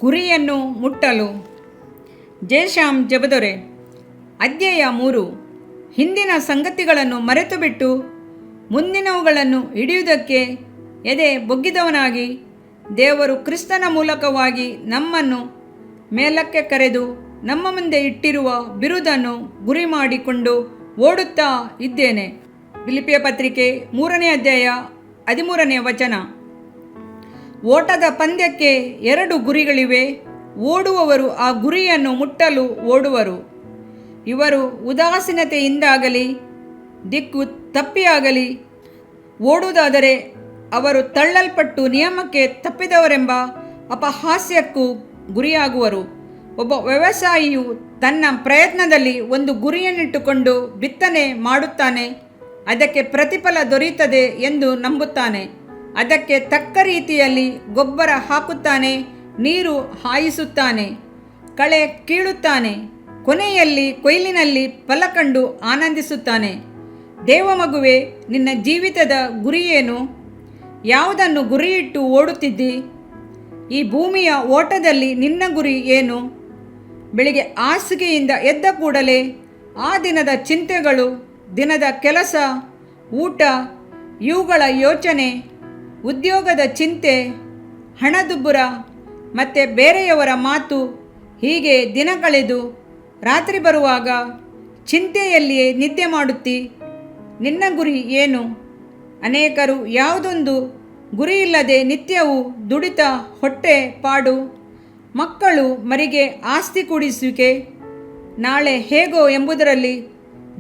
ಗುರಿಯನ್ನು ಮುಟ್ಟಲು. ಜಯಶ್ಯಾಮ್ ಜಬದೊರೆ. ಅಧ್ಯಾಯ 3. ಹಿಂದಿನ ಸಂಗತಿಗಳನ್ನು ಮರೆತುಬಿಟ್ಟು ಮುಂದಿನವುಗಳನ್ನು ಹಿಡಿಯುವುದಕ್ಕೆ ಎದೆ ಬೊಗ್ಗಿದವನಾಗಿ ದೇವರು ಕ್ರಿಸ್ತನ ಮೂಲಕವಾಗಿ ನಮ್ಮನ್ನು ಮೇಲಕ್ಕೆ ಕರೆದು ನಮ್ಮ ಮುಂದೆ ಇಟ್ಟಿರುವ ಬಿರುದನ್ನು ಗುರಿ ಮಾಡಿಕೊಂಡು ಓಡುತ್ತಾ ಇದ್ದೇನೆ. ಫಿಲಿಪ್ಪಿಯ ಪತ್ರಿಕೆ 3ನೇ ಅಧ್ಯಾಯ 13ನೇ ವಚನ. ಓಟದ ಪಂದ್ಯಕ್ಕೆ 2 ಗುರಿಗಳಿವೆ. ಓಡುವವರು ಆ ಗುರಿಯನ್ನು ಮುಟ್ಟಲು ಓಡುವರು. ಇವರು ಉದಾಸೀನತೆಯಿಂದಾಗಲಿ ದಿಕ್ಕು ತಪ್ಪಿಯಾಗಲಿ ಓಡುವುದಾದರೆ ಅವರು ತಳ್ಳಲ್ಪಟ್ಟು ನಿಯಮಕ್ಕೆ ತಪ್ಪಿದವರೆಂಬ ಅಪಹಾಸ್ಯಕ್ಕೂ ಗುರಿಯಾಗುವರು. ಒಬ್ಬ ವ್ಯವಸಾಯಿಯು ತನ್ನ ಪ್ರಯತ್ನದಲ್ಲಿ ಒಂದು ಗುರಿಯನ್ನಿಟ್ಟುಕೊಂಡು ಬಿತ್ತನೆ ಮಾಡುತ್ತಾನೆ. ಅದಕ್ಕೆ ಪ್ರತಿಫಲ ದೊರೆಯುತ್ತದೆ ಎಂದು ನಂಬುತ್ತಾನೆ. ಅದಕ್ಕೆ ತಕ್ಕ ರೀತಿಯಲ್ಲಿ ಗೊಬ್ಬರ ಹಾಕುತ್ತಾನೆ, ನೀರು ಹಾಯಿಸುತ್ತಾನೆ, ಕಳೆ ಕೀಳುತ್ತಾನೆ. ಕೊನೆಯಲ್ಲಿ ಕೊಯ್ಲಿನಲ್ಲಿ ಫಲ ಕಂಡು ಆನಂದಿಸುತ್ತಾನೆ. ದೇವಮಗುವೆ, ನಿನ್ನ ಜೀವಿತದ ಗುರಿಯೇನು? ಯಾವುದನ್ನು ಗುರಿಯಿಟ್ಟು ಓಡುತ್ತಿದ್ದಿ? ಈ ಭೂಮಿಯ ಓಟದಲ್ಲಿ ನಿನ್ನ ಗುರಿ ಏನು? ಬೆಳಿಗ್ಗೆ ಹಾಸಿಗೆಯಿಂದ ಎದ್ದ ಕೂಡಲೇ ಆ ದಿನದ ಚಿಂತೆಗಳು, ದಿನದ ಕೆಲಸ, ಊಟ, ಇವುಗಳ ಯೋಚನೆ, ಉದ್ಯೋಗದ ಚಿಂತೆ, ಹಣದುಬ್ಬರ ಮತ್ತು ಬೇರೆಯವರ ಮಾತು, ಹೀಗೆ ದಿನ ಕಳೆದು ರಾತ್ರಿ ಬರುವಾಗ ಚಿಂತೆಯಲ್ಲಿಯೇ ನಿದ್ದೆ ಮಾಡುತ್ತಿ. ನಿನ್ನ ಗುರಿ ಏನು? ಅನೇಕರು ಯಾವುದೊಂದು ಗುರಿಯಿಲ್ಲದೆ ನಿತ್ಯವೂ ದುಡಿತ ಹೊಟ್ಟೆ ಪಾಡು, ಮಕ್ಕಳು ಮರಿಗೆ ಆಸ್ತಿ ಕೂಡಿಸುವಿಕೆ, ನಾಳೆ ಹೇಗೋ ಎಂಬುದರಲ್ಲಿ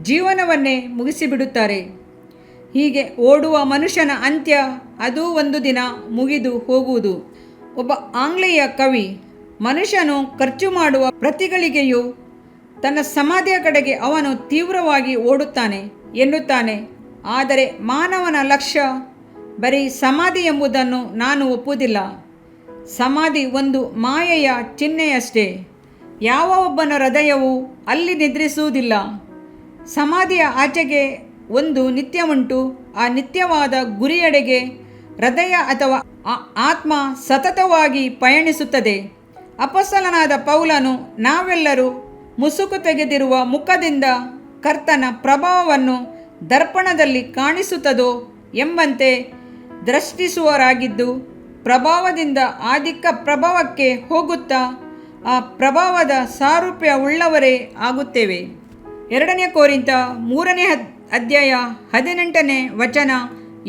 ಜೀವನವನ್ನೇ ಮುಗಿಸಿಬಿಡುತ್ತಾರೆ. ಹೀಗೆ ಓಡುವ ಮನುಷ್ಯನ ಅಂತ್ಯ ಅದೂ ಒಂದು ದಿನ ಮುಗಿದು ಹೋಗುವುದು. ಒಬ್ಬ ಆಂಗ್ಲೇಯ ಕವಿ, ಮನುಷ್ಯನು ಖರ್ಚು ಮಾಡುವ ಪ್ರತಿಗಳಿಗೆಯೂ ತನ್ನ ಸಮಾಧಿಯ ಕಡೆಗೆ ಅವನು ತೀವ್ರವಾಗಿ ಓಡುತ್ತಾನೆ ಎನ್ನುತ್ತಾನೆ. ಆದರೆ ಮಾನವನ ಲಕ್ಷ್ಯ ಬರೀ ಸಮಾಧಿ ಎಂಬುದನ್ನು ನಾನು ಒಪ್ಪುವುದಿಲ್ಲ. ಸಮಾಧಿ ಒಂದು ಮಾಯೆಯ ಚಿಹ್ನೆಯಷ್ಟೇ. ಯಾವ ಒಬ್ಬನ ಹೃದಯವು ಅಲ್ಲಿ ನಿದ್ರಿಸುವುದಿಲ್ಲ. ಸಮಾಧಿಯ ಆಚೆಗೆ ಒಂದು ನಿತ್ಯವುಂಟು. ಆ ನಿತ್ಯವಾದ ಗುರಿಯೆಡೆಗೆ ಹೃದಯ ಅಥವಾ ಆತ್ಮ ಸತತವಾಗಿ ಪಯಣಿಸುತ್ತದೆ. ಅಪೊಸ್ತಲನಾದ ಪೌಲನು, ನಾವೆಲ್ಲರೂ ಮುಸುಕು ತೆಗೆದಿರುವ ಮುಖದಿಂದ ಕರ್ತನ ಪ್ರಭಾವವನ್ನು ದರ್ಪಣದಲ್ಲಿ ಕಾಣಿಸುತ್ತದೋ ಎಂಬಂತೆ ದೃಷ್ಟಿಸುವವರಾಗಿದ್ದು, ಪ್ರಭಾವದಿಂದ ಅಧಿಕ ಪ್ರಭಾವಕ್ಕೆ ಹೋಗುತ್ತಾ ಆ ಪ್ರಭಾವದ ಸಾರೂಪ್ಯವುಳ್ಳವರೇ ಆಗುತ್ತೇವೆ. 2 ಕೊರಿಂಥ 3ನೇ ಅಧ್ಯಾಯ 18ನೇ ವಚನ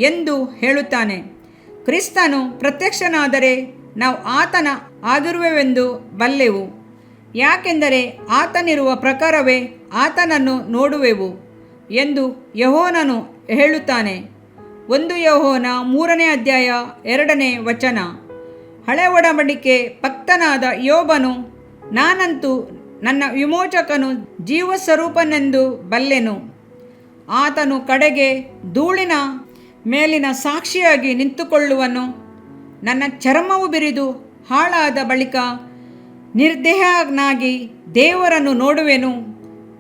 ಎಂದು ಹೇಳುತ್ತಾನೆ. ಕ್ರಿಸ್ತನು ಪ್ರತ್ಯಕ್ಷನಾದರೆ ನಾವು ಆತನ ಆಗಿರುವೆವೆಂದು ಬಲ್ಲೆವು. ಯಾಕೆಂದರೆ ಆತನಿರುವ ಪ್ರಕಾರವೇ ಆತನನ್ನು ನೋಡುವೆವು ಎಂದು ಯೋಹಾನನು ಹೇಳುತ್ತಾನೆ. 1 ಯೋಹಾನ 3ನೇ ಅಧ್ಯಾಯ 2ನೇ ವಚನ. ಹಳೆ ಒಡಂಬಡಿಕೆ ಭಕ್ತನಾದ ಯೋಬನು, ನಾನಂತೂ ನನ್ನ ವಿಮೋಚಕನು ಜೀವಸ್ವರೂಪನೆಂದು ಬಲ್ಲೆನು. ಆತನು ಕಡೆಗೆ ಧೂಳಿನ ಮೇಲಿನ ಸಾಕ್ಷಿಯಾಗಿ ನಿಂತುಕೊಳ್ಳುವನು. ನನ್ನ ಚರ್ಮವು ಬಿರಿದು ಹಾಳಾದ ಬಳಿಕ ನಿರ್ದೇಹನಾಗಿ ದೇವರನ್ನು ನೋಡುವೆನು,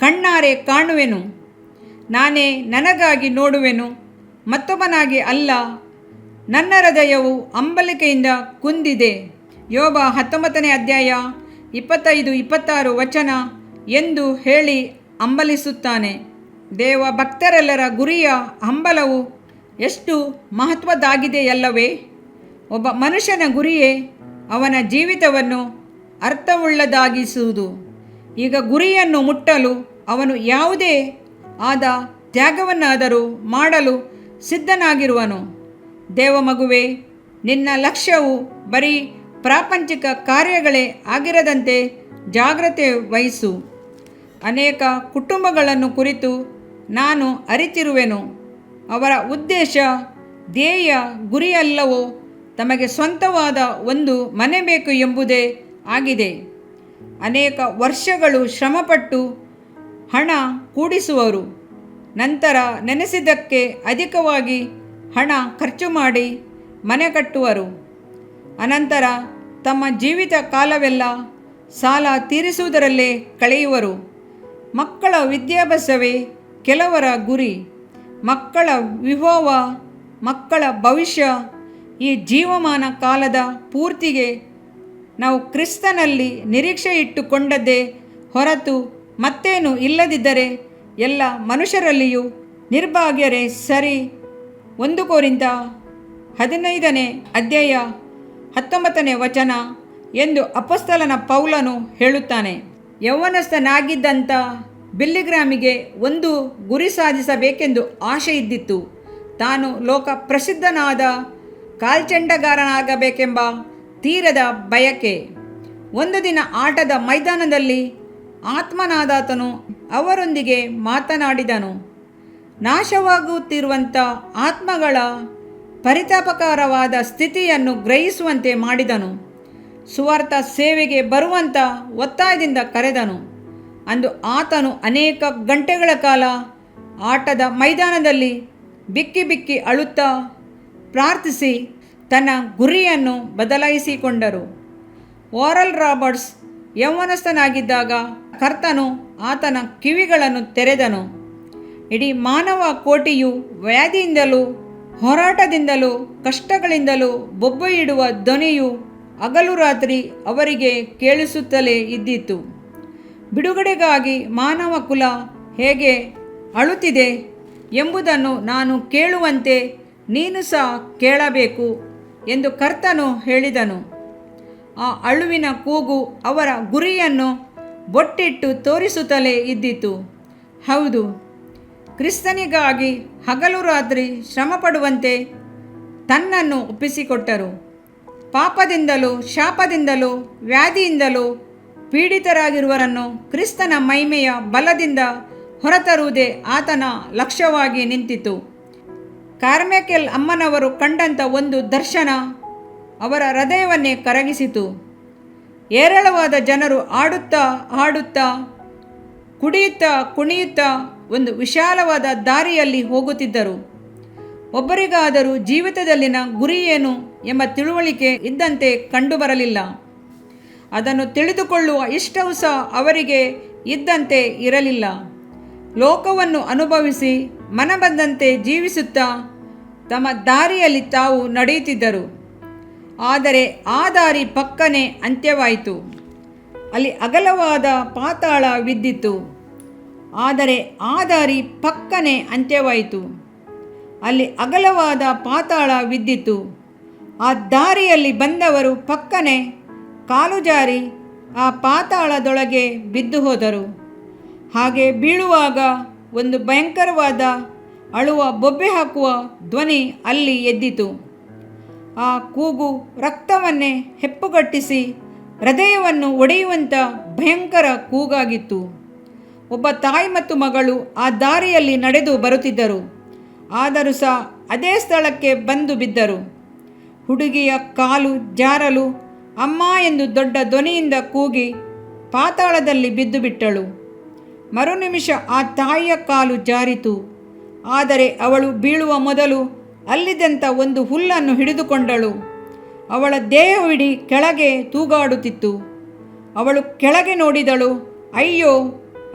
ಕಣ್ಣಾರೆ ಕಾಣುವೆನು. ನಾನೇ ನನಗಾಗಿ ನೋಡುವೆನು, ಮತ್ತೊಬ್ಬನಾಗಿ ಅಲ್ಲ. ನನ್ನ ಹೃದಯವು ಅಂಬಲಿಕೆಯಿಂದ ಕುಂದಿದೆ. ಯೋಬ 19ನೇ ಅಧ್ಯಾಯ 25-26 ವಚನ ಎಂದು ಹೇಳಿ ಹಂಬಲಿಸುತ್ತಾನೆ. ದೇವ ಭಕ್ತರೆಲ್ಲರ ಗುರಿಯ ಹಂಬಲವು ಎಷ್ಟು ಮಹತ್ವದ್ದಾಗಿದೆಯಲ್ಲವೇ? ಒಬ್ಬ ಮನುಷ್ಯನ ಗುರಿಯೇ ಅವನ ಜೀವಿತವನ್ನು ಅರ್ಥವುಳ್ಳದಾಗಿಸುವುದು. ಈಗ ಗುರಿಯನ್ನು ಮುಟ್ಟಲು ಅವನು ಯಾವುದೇ ಆದ ತ್ಯಾಗವನ್ನಾದರೂ ಮಾಡಲು ಸಿದ್ಧನಾಗಿರುವನು. ದೇವಮಗುವೆ, ನಿನ್ನ ಲಕ್ಷ್ಯವು ಬರೀ ಪ್ರಾಪಂಚಿಕ ಕಾರ್ಯಗಳೇ ಆಗಿರದಂತೆ ಜಾಗ್ರತೆ ವಹಿಸು. ಅನೇಕ ಕುಟುಂಬಗಳನ್ನು ಕುರಿತು ನಾನು ಅರಿತಿರುವೆನು. ಅವರ ಉದ್ದೇಶ, ಧ್ಯೇಯ, ಗುರಿಯೆಲ್ಲವೋ ತಮಗೆ ಸ್ವಂತವಾದ ಒಂದು ಮನೆ ಬೇಕು ಎಂಬುದೇ ಆಗಿದೆ. ಅನೇಕ ವರ್ಷಗಳು ಶ್ರಮಪಟ್ಟು ಹಣ ಕೂಡಿಸುವರು. ನಂತರ ನೆನೆಸಿದ್ದಕ್ಕೆ ಅಧಿಕವಾಗಿ ಹಣ ಖರ್ಚು ಮಾಡಿ ಮನೆ ಕಟ್ಟುವರು. ಅನಂತರ ತಮ್ಮ ಜೀವಿತ ಕಾಲವೆಲ್ಲ ಸಾಲ ತೀರಿಸುವುದರಲ್ಲೇ ಕಳೆಯುವರು. ಮಕ್ಕಳ ವಿದ್ಯಾಭ್ಯಾಸವೇ ಕೆಲವರ ಗುರಿ. ಮಕ್ಕಳ ವಿವಾಹ, ಮಕ್ಕಳ ಭವಿಷ್ಯ ಈ ಜೀವಮಾನ ಕಾಲದ ಪೂರ್ತಿಗೆ ನಾವು ಕ್ರಿಸ್ತನಲ್ಲಿ ನಿರೀಕ್ಷೆ ಇಟ್ಟುಕೊಂಡದ್ದೇ ಹೊರತು ಮತ್ತೇನು ಇಲ್ಲದಿದ್ದರೆ ಎಲ್ಲ ಮನುಷ್ಯರಲ್ಲಿಯೂ ನಿರ್ಭಾಗ್ಯರೇ ಸರಿ. 1 ಕೊರಿಂಥ 15ನೇ ಅಧ್ಯಾಯ 19ನೇ ವಚನ ಎಂದು ಅಪೊಸ್ತಲನ ಪೌಲನು ಹೇಳುತ್ತಾನೆ. ಯೌವನಸ್ಥನಾಗಿದ್ದಂಥ ಬಿಲ್ಲಿಗ್ರಾಮಿಗೆ ಒಂದು ಗುರಿ ಸಾಧಿಸಬೇಕೆಂದು ಆಶೆ ಇದ್ದಿತ್ತು. ತಾನು ಲೋಕ ಪ್ರಸಿದ್ಧನಾದ ಕಾಲ್ಚೆಂಡಗಾರನಾಗಬೇಕೆಂಬ ತೀರದ ಬಯಕೆ. ಒಂದು ದಿನ ಆಟದ ಮೈದಾನದಲ್ಲಿ ಆತ್ಮನಾದಾತನು ಅವರೊಂದಿಗೆ ಮಾತನಾಡಿದನು. ನಾಶವಾಗುತ್ತಿರುವಂಥ ಆತ್ಮಗಳ ಪರಿತಾಪಕರವಾದ ಸ್ಥಿತಿಯನ್ನು ಗ್ರಹಿಸುವಂತೆ ಮಾಡಿದನು. ಸುವಾರ್ಥ ಸೇವೆಗೆ ಬರುವಂಥ ಒತ್ತಾಯದಿಂದ ಕರೆದನು. ಅಂದು ಆತನು ಅನೇಕ ಗಂಟೆಗಳ ಕಾಲ ಆಟದ ಮೈದಾನದಲ್ಲಿ ಬಿಕ್ಕಿ ಬಿಕ್ಕಿ ಅಳುತ್ತಾ ಪ್ರಾರ್ಥಿಸಿ ತನ್ನ ಗುರಿಯನ್ನು ಬದಲಾಯಿಸಿಕೊಂಡರು. ಓರಲ್ ರಾಬರ್ಟ್ಸ್ ಯೌವನಸ್ಥನಾಗಿದ್ದಾಗ ಕರ್ತನು ಆತನ ಕಿವಿಗಳನ್ನು ತೆರೆದನು. ಇಡೀ ಮಾನವ ಕೋಟಿಯು ವ್ಯಾಧಿಯಿಂದಲೂ ಹೋರಾಟದಿಂದಲೂ ಕಷ್ಟಗಳಿಂದಲೂ ಬೊಬ್ಬೆಯಿಡುವ ಧ್ವನಿಯು ಹಗಲು ರಾತ್ರಿ ಅವರಿಗೆ ಕೇಳಿಸುತ್ತಲೇ ಇದ್ದಿತು. ಬಿಡುಗಡೆಗಾಗಿ ಮಾನವ ಕುಲ ಹೇಗೆ ಅಳುತ್ತಿದೆ ಎಂಬುದನ್ನು ನಾನು ಕೇಳುವಂತೆ ನೀನು ಸಹ ಕೇಳಬೇಕು ಎಂದು ಕರ್ತನು ಹೇಳಿದನು. ಆ ಅಳುವಿನ ಕೂಗು ಅವರ ಗುರಿಯನ್ನು ಬೊಟ್ಟಿಟ್ಟು ತೋರಿಸುತ್ತಲೇ ಇದ್ದಿತು. ಹೌದು, ಕ್ರಿಸ್ತನಿಗಾಗಿ ಹಗಲು ರಾತ್ರಿ ಶ್ರಮಪಡುವಂತೆ ತನ್ನನ್ನು ಒಪ್ಪಿಸಿಕೊಟ್ಟರು. ಪಾಪದಿಂದಲೂ ಶಾಪದಿಂದಲೂ ವ್ಯಾಧಿಯಿಂದಲೂ ಪೀಡಿತರಾಗಿರುವರನ್ನು ಕ್ರಿಸ್ತನ ಮಹಿಮೆಯ ಬಲದಿಂದ ಹೊರತರುವುದೇ ಆತನ ಲಕ್ಷ್ಯವಾಗಿ ನಿಂತಿತು. ಕಾರ್ಮೆಕೆಲ್ ಅಮ್ಮನವರು ಕಂಡಂಥ ಒಂದು ದರ್ಶನ ಅವರ ಹೃದಯವನ್ನೇ ಕರಗಿಸಿತು. ಹೇರಳವಾದ ಜನರು ಆಡುತ್ತಾ ಹಾಡುತ್ತಾ ಕುಡಿಯುತ್ತಾ ಕುಣಿಯುತ್ತಾ ಒಂದು ವಿಶಾಲವಾದ ದಾರಿಯಲ್ಲಿ ಹೋಗುತ್ತಿದ್ದರು. ಒಬ್ಬರಿಗಾದರೂ ಜೀವಿತದಲ್ಲಿನ ಗುರಿ ಏನು ಎಂಬ ತಿಳುವಳಿಕೆ ಇದ್ದಂತೆ ಕಂಡುಬರಲಿಲ್ಲ. ಅದನ್ನು ತಿಳಿದುಕೊಳ್ಳುವ ಇಷ್ಟವೂ ಸಹ ಅವರಿಗೆ ಇದ್ದಂತೆ ಇರಲಿಲ್ಲ. ಲೋಕವನ್ನು ಅನುಭವಿಸಿ ಮನಬಂದಂತೆ ಜೀವಿಸುತ್ತಾ ತಮ್ಮ ದಾರಿಯಲ್ಲಿ ತಾವು ನಡೆಯುತ್ತಿದ್ದರು. ಆದರೆ ಆ ದಾರಿ ಪಕ್ಕನೆ ಅಂತ್ಯವಾಯಿತು. ಅಲ್ಲಿ ಅಗಲವಾದ ಪಾತಾಳವಿದ್ದಿತು. ಆದರೆ ಆ ದಾರಿ ಪಕ್ಕನೆ ಅಂತ್ಯವಾಯಿತು. ಅಲ್ಲಿ ಅಗಲವಾದ ಪಾತಾಳವಿದ್ದಿತು. ಆ ದಾರಿಯಲ್ಲಿ ಬಂದವರು ಪಕ್ಕನೆ ಕಾಲು ಜಾರಿ ಆ ಪಾತಾಳದೊಳಗೆ ಬಿದ್ದು ಹೋದರು. ಹಾಗೆ ಬೀಳುವಾಗ ಒಂದು ಭಯಂಕರವಾದ ಅಳುವ ಬೊಬ್ಬೆ ಹಾಕುವ ಧ್ವನಿ ಅಲ್ಲಿ ಎದ್ದಿತು. ಆ ಕೂಗು ರಕ್ತವನ್ನೇ ಹೆಪ್ಪುಗಟ್ಟಿಸಿ ಹೃದಯವನ್ನು ಒಡೆಯುವಂಥ ಭಯಂಕರ ಕೂಗಾಗಿತ್ತು. ಒಬ್ಬ ತಾಯಿ ಮತ್ತು ಮಗಳು ಆ ದಾರಿಯಲ್ಲಿ ನಡೆದು ಬರುತ್ತಿದ್ದರು. ಆದರೂ ಸಹ ಅದೇ ಸ್ಥಳಕ್ಕೆ ಬಂದು ಬಿದ್ದರು. ಹುಡುಗಿಯ ಕಾಲು ಜಾರಲು ಅಮ್ಮ ಎಂದು ದೊಡ್ಡ ಧ್ವನಿಯಿಂದ ಕೂಗಿ ಪಾತಾಳದಲ್ಲಿ ಬಿದ್ದು ಬಿಟ್ಟಳು. ಮರುನಿಮಿಷ ಆ ತಾಯಿಯ ಕಾಲು ಜಾರಿತು. ಆದರೆ ಅವಳು ಬೀಳುವ ಮೊದಲು ಅಲ್ಲಿದ್ದಂಥ ಒಂದು ಹುಲ್ಲನ್ನು ಹಿಡಿದುಕೊಂಡಳು. ಅವಳ ದೇಹವಿಡೀ ಕೆಳಗೆ ತೂಗಾಡುತ್ತಿತ್ತು. ಅವಳು ಕೆಳಗೆ ನೋಡಿದಳು. ಅಯ್ಯೋ,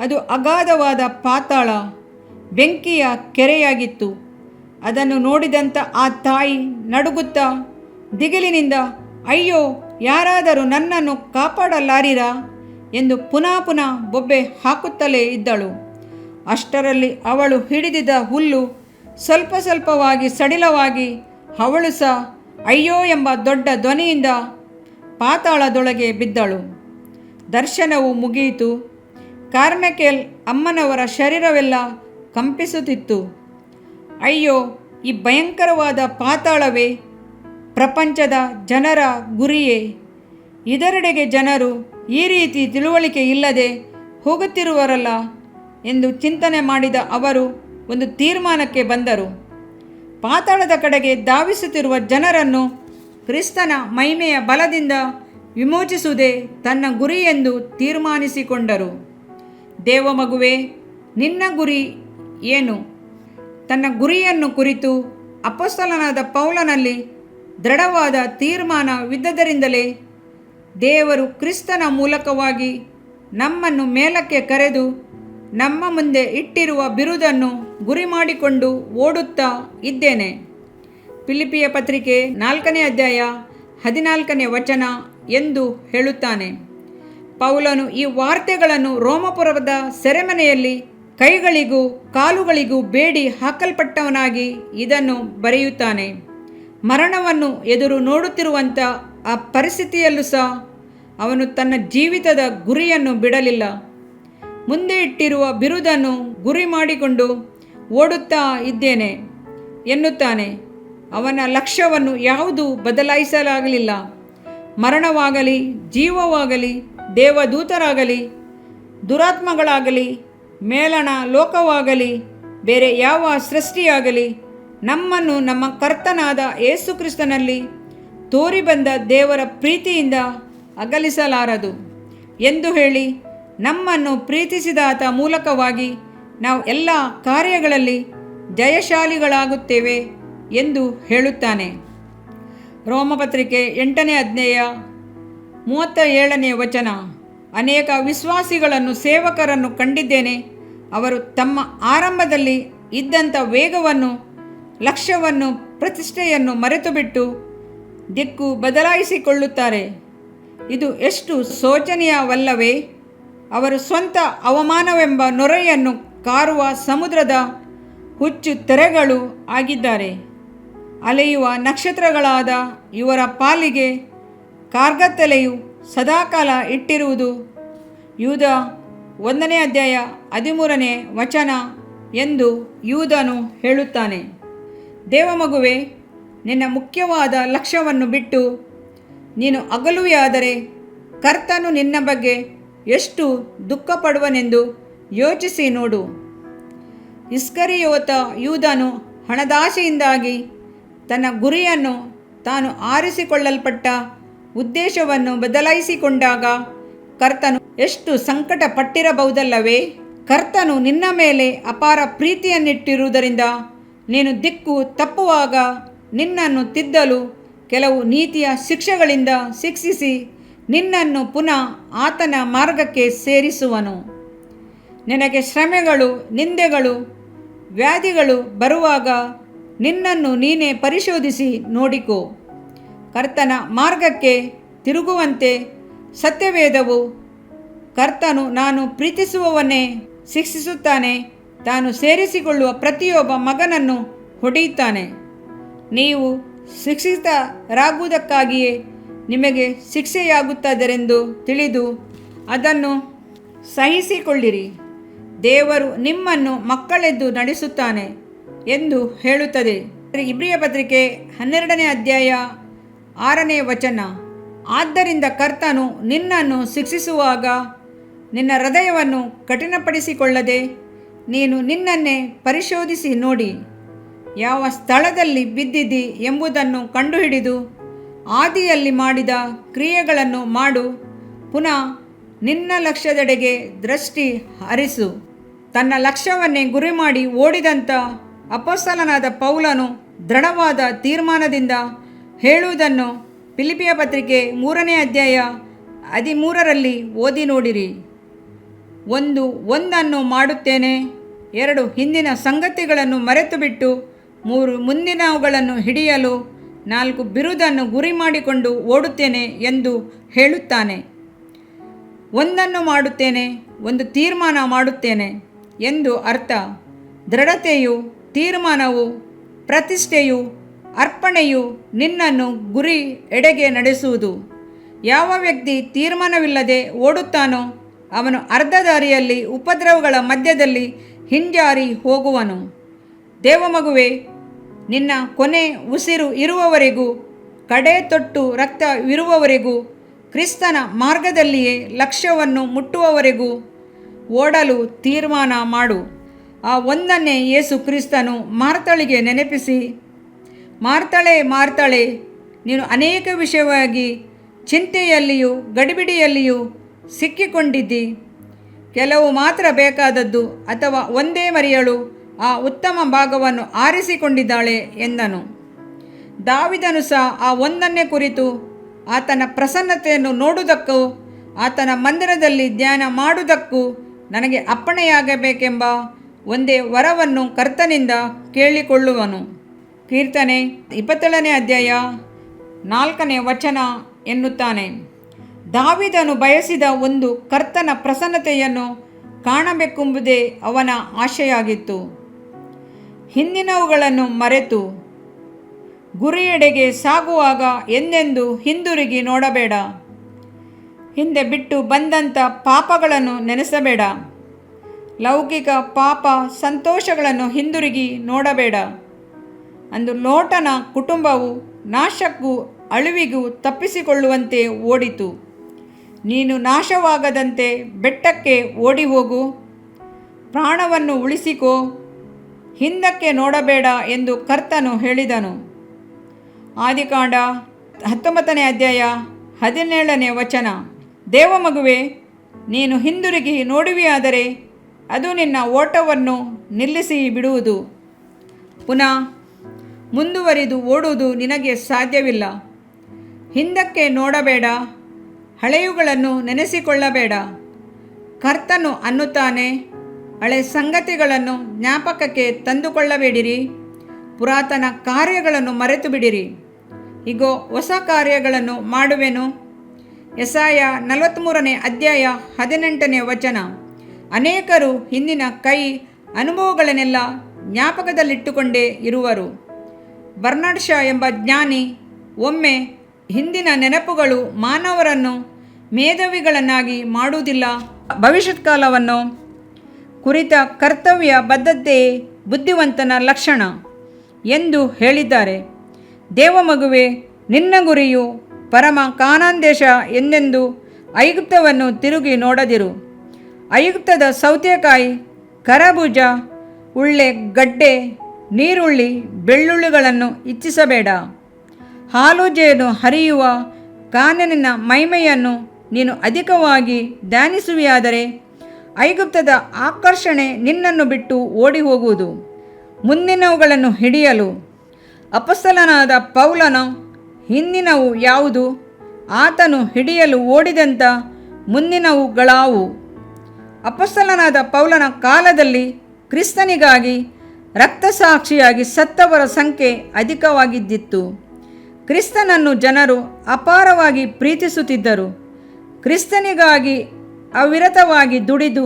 ಅದು ಅಗಾಧವಾದ ಪಾತಾಳ, ಬೆಂಕಿಯ ಕೆರೆಯಾಗಿತ್ತು. ಅದನ್ನು ನೋಡಿದಂಥ ಆ ತಾಯಿ ನಡುಗುತ್ತಾ ದಿಗಿಲಿನಿಂದ, ಅಯ್ಯೋ, ಯಾರಾದರೂ ನನ್ನನ್ನು ಕಾಪಾಡಲಾರಿರಾ ಎಂದು ಪುನಃ ಬೊಬ್ಬೆ ಹಾಕುತ್ತಲೇ ಇದ್ದಳು. ಅಷ್ಟರಲ್ಲಿ ಅವಳು ಹಿಡಿದಿದ್ದ ಹುಲ್ಲು ಸ್ವಲ್ಪ ಸ್ವಲ್ಪವಾಗಿ ಸಡಿಲವಾಗಿ ಅವಳು ಸಹ ಅಯ್ಯೋ ಎಂಬ ದೊಡ್ಡ ಧ್ವನಿಯಿಂದ ಪಾತಾಳದೊಳಗೆ ಬಿದ್ದಳು. ದರ್ಶನವು ಮುಗಿಯಿತು. ಕಾರ್ಮೆಕೆಲ್ ಅಮ್ಮನವರ ಶರೀರವೆಲ್ಲ ಕಂಪಿಸುತ್ತಿತ್ತು. ಅಯ್ಯೋ, ಈ ಭಯಂಕರವಾದ ಪಾತಾಳವೇ ಪ್ರಪಂಚದ ಜನರ ಗುರಿಯೇ? ಇದರೆಡೆಗೆ ಜನರು ಈ ರೀತಿ ತಿಳುವಳಿಕೆ ಇಲ್ಲದೆ ಹೋಗುತ್ತಿರುವರಲ್ಲ ಎಂದು ಚಿಂತನೆ ಮಾಡಿದ ಅವರು ಒಂದು ತೀರ್ಮಾನಕ್ಕೆ ಬಂದರು. ಪಾತಾಳದ ಕಡೆಗೆ ಧಾವಿಸುತ್ತಿರುವ ಜನರನ್ನು ಕ್ರಿಸ್ತನ ಮಹಿಮೆಯ ಬಲದಿಂದ ವಿಮೋಚಿಸುವುದೇ ತನ್ನ ಗುರಿ ಎಂದು ತೀರ್ಮಾನಿಸಿಕೊಂಡರು. ದೇವಮಗುವೆ, ನಿನ್ನ ಗುರಿ ಏನು? ತನ್ನ ಗುರಿಯನ್ನು ಕುರಿತು ಅಪೊಸ್ತಲನಾದ ಪೌಲನಲ್ಲಿ ದೃಢವಾದ ತೀರ್ಮಾನವಿದ್ದದರಿಂದಲೇ ದೇವರು ಕ್ರಿಸ್ತನ ಮೂಲಕವಾಗಿ ನಮ್ಮನ್ನು ಮೇಲಕ್ಕೆ ಕರೆದು ನಮ್ಮ ಮುಂದೆ ಇಟ್ಟಿರುವ ಬಿರುದನ್ನು ಗುರಿ ಮಾಡಿಕೊಂಡು ಓಡುತ್ತಾ ಇದ್ದೇನೆ. ಫಿಲಿಪ್ಪಿಯ ಪತ್ರಿಕೆ 4ನೇ ಅಧ್ಯಾಯ 14ನೇ ವಚನ ಎಂದು ಹೇಳುತ್ತಾನೆ. ಪೌಲನು ಈ ವಾರ್ತೆಗಳನ್ನು ರೋಮಪುರದ ಸೆರೆಮನೆಯಲ್ಲಿ ಕೈಗಳಿಗೂ ಕಾಲುಗಳಿಗೂ ಬೇಡಿ ಹಾಕಲ್ಪಟ್ಟವನಾಗಿ ಇದನ್ನು ಬರೆಯುತ್ತಾನೆ. ಮರಣವನ್ನು ಎದುರು ನೋಡುತ್ತಿರುವಂಥ ಆ ಪರಿಸ್ಥಿತಿಯಲ್ಲೂ ಸಹ ಅವನು ತನ್ನ ಜೀವಿತದ ಗುರಿಯನ್ನು ಬಿಡಲಿಲ್ಲ. ಮುಂದೆ ಇಟ್ಟಿರುವ ಬಿರುದನ್ನು ಗುರಿ ಮಾಡಿಕೊಂಡು ಓಡುತ್ತಾ ಇದ್ದೇನೆ ಎನ್ನುತ್ತಾನೆ. ಅವನ ಲಕ್ಷ್ಯವನ್ನು ಯಾವುದೂ ಬದಲಾಯಿಸಲಾಗಲಿಲ್ಲ. ಮರಣವಾಗಲಿ, ಜೀವವಾಗಲಿ, ದೇವದೂತರಾಗಲಿ, ದುರಾತ್ಮಗಳಾಗಲಿ, ಮೇಲಣ ಲೋಕವಾಗಲಿ, ಬೇರೆ ಯಾವ ಸೃಷ್ಟಿಯಾಗಲಿ ನಮ್ಮನ್ನು ನಮ್ಮ ಕರ್ತನಾದ ಯೇಸು ಕ್ರಿಸ್ತನಲ್ಲಿ ತೋರಿಬಂದ ದೇವರ ಪ್ರೀತಿಯಿಂದ ಅಗಲಿಸಲಾರದು ಎಂದು ಹೇಳಿ, ನಮ್ಮನ್ನು ಪ್ರೀತಿಸಿದಾತ ಮೂಲಕವಾಗಿ ನಾವು ಎಲ್ಲ ಕಾರ್ಯಗಳಲ್ಲಿ ಜಯಶಾಲಿಗಳಾಗುತ್ತೇವೆ ಎಂದು ಹೇಳುತ್ತಾನೆ. ರೋಮಪತ್ರಿಕೆ 8ನೇ ಅಧ್ಯಾಯ 37ನೇ ವಚನ. ಅನೇಕ ವಿಶ್ವಾಸಿಗಳನ್ನು, ಸೇವಕರನ್ನು ಕಂಡಿದ್ದೇನೆ. ಅವರು ತಮ್ಮ ಆರಂಭದಲ್ಲಿ ಇದ್ದಂಥ ವೇಗವನ್ನು, ಲಕ್ಷ್ಯವನ್ನು, ಪ್ರತಿಷ್ಠೆಯನ್ನು ಮರೆತುಬಿಟ್ಟು ದಿಕ್ಕು ಬದಲಾಯಿಸಿಕೊಳ್ಳುತ್ತಾರೆ. ಇದು ಎಷ್ಟು ಶೋಚನೀಯವಲ್ಲವೇ? ಅವರು ಸ್ವಂತ ಅವಮಾನವೆಂಬ ನೊರೆಯನ್ನು ಕಾರುವ ಸಮುದ್ರದ ಹುಚ್ಚು ತೆರೆಗಳು ಆಗಿದ್ದಾರೆ. ಅಲೆಯುವ ನಕ್ಷತ್ರಗಳಾದ ಇವರ ಪಾಲಿಗೆ ಕಾರ್ಗತ್ತಲೆಯು ಸದಾಕಾಲ ಇಟ್ಟಿರುವುದು. ಯೂದ 1ನೇ ಅಧ್ಯಾಯ 13ನೇ ವಚನ ಎಂದು ಯೂದನು ಹೇಳುತ್ತಾನೆ. ದೇವಮಗುವೆ, ನಿನ್ನ ಮುಖ್ಯವಾದ ಲಕ್ಷ್ಯವನ್ನು ಬಿಟ್ಟು ನೀನು ಅಗಲುವೆಯಾದರೆ ಕರ್ತನು ನಿನ್ನ ಬಗ್ಗೆ ಎಷ್ಟು ದುಃಖಪಡುವನೆಂದು ಯೋಚಿಸಿ ನೋಡು. ಇಸ್ಕರಿಯೋತ ಯೂದನು ಹಣದಾಸೆಯಿಂದಾಗಿ ತನ್ನ ಗುರಿಯನ್ನು, ತಾನು ಆರಿಸಿಕೊಳ್ಳಲ್ಪಟ್ಟ ಉದ್ದೇಶವನ್ನು ಬದಲಾಯಿಸಿಕೊಂಡಾಗ ಕರ್ತನು ಎಷ್ಟು ಸಂಕಟ ಪಟ್ಟಿರಬಹುದಲ್ಲವೇ? ಕರ್ತನು ನಿನ್ನ ಮೇಲೆ ಅಪಾರ ಪ್ರೀತಿಯನ್ನಿಟ್ಟಿರುವುದರಿಂದ ನೀನು ದಿಕ್ಕು ತಪ್ಪುವಾಗ ನಿನ್ನನ್ನು ತಿದ್ದಲು ಕೆಲವು ನೀತಿಯ ಶಿಕ್ಷೆಗಳಿಂದ ಶಿಕ್ಷಿಸಿ ನಿನ್ನನ್ನು ಪುನಃ ಆತನ ಮಾರ್ಗಕ್ಕೆ ಸೇರಿಸುವನು. ನಿನಗೆ ಶ್ರಮೆಗಳು, ನಿಂದೆಗಳು, ವ್ಯಾಧಿಗಳು ಬರುವಾಗ ನಿನ್ನನ್ನು ನೀನೇ ಪರಿಶೋಧಿಸಿ ನೋಡಿಕೋ. ಕರ್ತನ ಮಾರ್ಗಕ್ಕೆ ತಿರುಗುವಂತೆ ಸತ್ಯವೇದವು, ಕರ್ತನು ನಾನು ಪ್ರೀತಿಸುವವನ್ನೇ ಶಿಕ್ಷಿಸುತ್ತಾನೆ, ತಾನು ಸೇರಿಸಿಕೊಳ್ಳುವ ಪ್ರತಿಯೊಬ್ಬ ಮಗನನ್ನು ಹೊಡೆಯುತ್ತಾನೆ. ನೀವು ಶಿಕ್ಷಿತರಾಗುವುದಕ್ಕಾಗಿಯೇ ನಿಮಗೆ ಶಿಕ್ಷೆಯಾಗುತ್ತದೆಂದು ತಿಳಿದು ಅದನ್ನು ಸಹಿಸಿಕೊಳ್ಳಿರಿ. ದೇವರು ನಿಮ್ಮನ್ನು ಮಕ್ಕಳೆಂದು ನಡೆಸುತ್ತಾನೆ ಎಂದು ಹೇಳುತ್ತದೆ. ಇಬ್ರಿಯ ಪತ್ರಿಕೆ 12ನೇ ಅಧ್ಯಾಯ 6ನೇ ವಚನ. ಆದ್ದರಿಂದ ಕರ್ತನು ನಿನ್ನನ್ನು ಶಿಕ್ಷಿಸುವಾಗ ನಿನ್ನ ಹೃದಯವನ್ನು ಕಠಿಣಪಡಿಸಿಕೊಳ್ಳದೆ ನೀನು ನಿನ್ನನ್ನೇ ಪರಿಶೋಧಿಸಿ ನೋಡಿ, ಯಾವ ಸ್ಥಳದಲ್ಲಿ ಬಿದ್ದಿದ್ದಿ ಎಂಬುದನ್ನು ಕಂಡುಹಿಡಿದು ಆದಿಯಲ್ಲಿ ಮಾಡಿದ ಕ್ರಿಯೆಗಳನ್ನು ಮಾಡು. ಪುನಃ ನಿನ್ನ ಲಕ್ಷ್ಯದೆಡೆಗೆ ದೃಷ್ಟಿ ಹರಿಸು. ತನ್ನ ಲಕ್ಷ್ಯವನ್ನೇ ಗುರಿ ಮಾಡಿ ಓಡಿದಂಥ ಅಪೊಸ್ತಲನಾದ ಪೌಲನು ದೃಢವಾದ ತೀರ್ಮಾನದಿಂದ ಹೇಳುವುದನ್ನು ಫಿಲಿಪ್ಪಿಯ ಪತ್ರಿಕೆ 3ನೇ ಅಧ್ಯಾಯ 13ರಲ್ಲಿ ಓದಿ ನೋಡಿರಿ. ಒಂದನ್ನು ಮಾಡುತ್ತೇನೆ, 2 ಹಿಂದಿನ ಸಂಗತಿಗಳನ್ನು ಮರೆತುಬಿಟ್ಟು 3 ಮುಂದಿನವುಗಳನ್ನು ಹಿಡಿಯಲು 4 ಬಿರುದನ್ನು ಗುರಿ ಮಾಡಿಕೊಂಡು ಓಡುತ್ತೇನೆ ಎಂದು ಹೇಳುತ್ತಾನೆ. ಒಂದನ್ನು ಮಾಡುತ್ತೇನೆ, ಒಂದು ತೀರ್ಮಾನ ಮಾಡುತ್ತೇನೆ ಎಂದು ಅರ್ಥ. ದೃಢತೆಯು, ತೀರ್ಮಾನವು, ಪ್ರತಿಷ್ಠೆಯು, ಅರ್ಪಣೆಯು ನಿನ್ನನ್ನು ಗುರಿ ಎಡೆಗೆ ನಡೆಸುವುದು. ಯಾವ ವ್ಯಕ್ತಿ ತೀರ್ಮಾನವಿಲ್ಲದೆ ಓಡುತ್ತಾನೋ ಅವನು ಅರ್ಧ ದಾರಿಯಲ್ಲಿ ಉಪದ್ರವಗಳ ಮಧ್ಯದಲ್ಲಿ ಹಿಂಜಾರಿ ಹೋಗುವನು. ದೇವಮಗುವೆ, ನಿನ್ನ ಕೊನೆ ಉಸಿರು ಇರುವವರೆಗೂ, ಕಡೆ ತೊಟ್ಟು ರಕ್ತವಿರುವವರೆಗೂ, ಕ್ರಿಸ್ತನ ಮಾರ್ಗದಲ್ಲಿಯೇ ಲಕ್ಷ್ಯವನ್ನು ಮುಟ್ಟುವವರೆಗೂ ಓಡಲು ತೀರ್ಮಾನ ಮಾಡು. ಆ ಒಂದನ್ನೇ ಯೇಸು ಕ್ರಿಸ್ತನು ಮಾರ್ತಳಿಗೆ ನೆನಪಿಸಿ, ಮಾರ್ತಳೆ, ಮಾರ್ತಳೆ, ನೀನು ಅನೇಕ ವಿಷಯವಾಗಿ ಚಿಂತೆಯಲ್ಲಿಯೂ ಗಡಿಬಿಡಿಯಲ್ಲಿಯೂ ಸಿಕ್ಕಿಕೊಂಡಿದ್ದಿ. ಕೆಲವು ಮಾತ್ರ ಬೇಕಾದದ್ದು, ಅಥವಾ ಒಂದೇ ಮರಿಯಳು ಆ ಉತ್ತಮ ಭಾಗವನ್ನು ಆರಿಸಿಕೊಂಡಿದ್ದಾಳೆ ಎಂದನು. ದಾವೀದನು ಸಹ ಆ ಒಂದನ್ನೇ ಕುರಿತು ಆತನ ಪ್ರಸನ್ನತೆಯನ್ನು ನೋಡುವುದಕ್ಕೂ ಆತನ ಮಂದಿರದಲ್ಲಿ ಧ್ಯಾನ ಮಾಡುವುದಕ್ಕೂ ನನಗೆ ಅಪ್ಪಣೆಯಾಗಬೇಕೆಂಬ ಒಂದೇ ವರವನ್ನು ಕರ್ತನಿಂದ ಕೇಳಿಕೊಳ್ಳುವನು. ಕೀರ್ತನೆ 27ನೇ ಅಧ್ಯಾಯ 4ನೇ ವಚನ ಎನ್ನುತ್ತಾನೆ. ದಾವೀದನು ಬಯಸಿದ ಒಂದು ಕರ್ತನ ಪ್ರಸನ್ನತೆಯನ್ನು ಕಾಣಬೇಕೆಂಬುದೇ ಅವನ ಆಶೆಯಾಗಿತ್ತು. ಹಿಂದಿನವುಗಳನ್ನು ಮರೆತು ಗುರಿಯೆಡೆಗೆ ಸಾಗುವಾಗ ಎಂದೆಂದೂ ಹಿಂದಿರುಗಿ ನೋಡಬೇಡ. ಹಿಂದೆ ಬಿಟ್ಟು ಬಂದಂಥ ಪಾಪಗಳನ್ನು ನೆನೆಸಬೇಡ. ಲೌಕಿಕ ಪಾಪ ಸಂತೋಷಗಳನ್ನು ಹಿಂದಿರುಗಿ ನೋಡಬೇಡ. ಅಂದು ಲೋಟನ ಕುಟುಂಬವು ನಾಶಕ್ಕೂ ಅಳಿವಿಗೂ ತಪ್ಪಿಸಿಕೊಳ್ಳುವಂತೆ ಓಡಿತು. ನೀನು ನಾಶವಾಗದಂತೆ ಬೆಟ್ಟಕ್ಕೆ ಓಡಿ ಹೋಗು, ಪ್ರಾಣವನ್ನು ಉಳಿಸಿಕೋ, ಹಿಂದಕ್ಕೆ ನೋಡಬೇಡ ಎಂದು ಕರ್ತನು ಹೇಳಿದನು. ಆದಿಕಾಂಡ 19ನೇ ಅಧ್ಯಾಯ 17ನೇ ವಚನ. ದೇವಮಗುವೆ, ನೀನು ಹಿಂದಿರುಗಿ ನೋಡುವಿಯಾದರೆ ಅದು ನಿನ್ನ ಓಟವನ್ನು ನಿಲ್ಲಿಸಿ ಬಿಡುವುದು. ಪುನಃ ಮುಂದುವರಿದು ಓಡುವುದು ನಿನಗೆ ಸಾಧ್ಯವಿಲ್ಲ. ಹಿಂದಕ್ಕೆ ನೋಡಬೇಡ, ಹಳೆಯುಗಳನ್ನು ನೆನೆಸಿಕೊಳ್ಳಬೇಡ. ಕರ್ತನು ಅನ್ನುತ್ತಾನೆ, ಹಳೆ ಸಂಗತಿಗಳನ್ನು ಜ್ಞಾಪಕಕ್ಕೆ ತಂದುಕೊಳ್ಳಬೇಡಿರಿ, ಪುರಾತನ ಕಾರ್ಯಗಳನ್ನು ಮರೆತು ಬಿಡಿರಿ. ಇಗೋ, ಹೊಸ ಕಾರ್ಯಗಳನ್ನು ಮಾಡುವೆನು. ಯೆಶಾಯ 43ನೇ ಅಧ್ಯಾಯ 18ನೇ ವಚನ. ಅನೇಕರು ಹಿಂದಿನ ಕೈ ಅನುಭವಗಳನ್ನೆಲ್ಲ ಜ್ಞಾಪಕದಲ್ಲಿಟ್ಟುಕೊಂಡೇ ಇರುವರು. ಬರ್ನಾರ್ಡ್ ಶಾ ಎಂಬ ಜ್ಞಾನಿ ಒಮ್ಮೆ ಹಿಂದಿನ ನೆನಪುಗಳು ಮಾನವರನ್ನು ಮೇಧಾವಿಗಳನ್ನಾಗಿ ಮಾಡುವುದಿಲ್ಲ, ಭವಿಷ್ಯತ್ ಕಾಲವನ್ನು ಕುರಿತ ಕರ್ತವ್ಯ ಬದ್ಧತೆಯೇ ಬುದ್ಧಿವಂತನ ಲಕ್ಷಣ ಎಂದು ಹೇಳಿದ್ದಾರೆ. ದೇವಮಗುವೆ, ನಿನ್ನ ಗುರಿಯು ಪರಮ ಕಾನಾನ್ ದೇಶ ಎಂದೆಂದು ಐಗುಪ್ತವನ್ನು ತಿರುಗಿ ನೋಡದಿರು. ಐಗುಪ್ತದ ಸೌತೆಕಾಯಿ, ಕರಬೂಜ, ಉಳ್ಳೆ ಗಡ್ಡೆ, ನೀರುಳ್ಳಿ, ಬೆಳ್ಳುಳ್ಳಿಗಳನ್ನು ಇಚ್ಛಿಸಬೇಡ. ಹಾಲು ಜೇನು ಹರಿಯುವ ಕಾನಾನಿನ ಮಹಿಮೆಯನ್ನು ನೀನು ಅಧಿಕವಾಗಿ ಧ್ಯಾನಿಸುವಿಯಾದರೆ ಐಗುಪ್ತದ ಆಕರ್ಷಣೆ ನಿನ್ನನ್ನು ಬಿಟ್ಟು ಓಡಿ ಹೋಗುವುದು. ಮುಂದಿನವುಗಳನ್ನು ಹಿಡಿಯಲು ಅಪೊಸ್ತಲನಾದ ಪೌಲನ ಹಿಂದಿನವು ಯಾವುದು? ಆತನು ಹಿಡಿಯಲು ಓಡಿದಂಥ ಮುಂದಿನವುಗಳಾವು? ಅಪೊಸ್ತಲನಾದ ಪೌಲನ ಕಾಲದಲ್ಲಿ ಕ್ರಿಸ್ತನಿಗಾಗಿ ರಕ್ತಸಾಕ್ಷಿಯಾಗಿ ಸತ್ತವರ ಸಂಖ್ಯೆ ಅಧಿಕವಾಗಿದ್ದಿತ್ತು. ಕ್ರಿಸ್ತನನ್ನು ಜನರು ಅಪಾರವಾಗಿ ಪ್ರೀತಿಸುತ್ತಿದ್ದರು. ಕ್ರಿಸ್ತನಿಗಾಗಿ ಅವಿರತವಾಗಿ ದುಡಿದು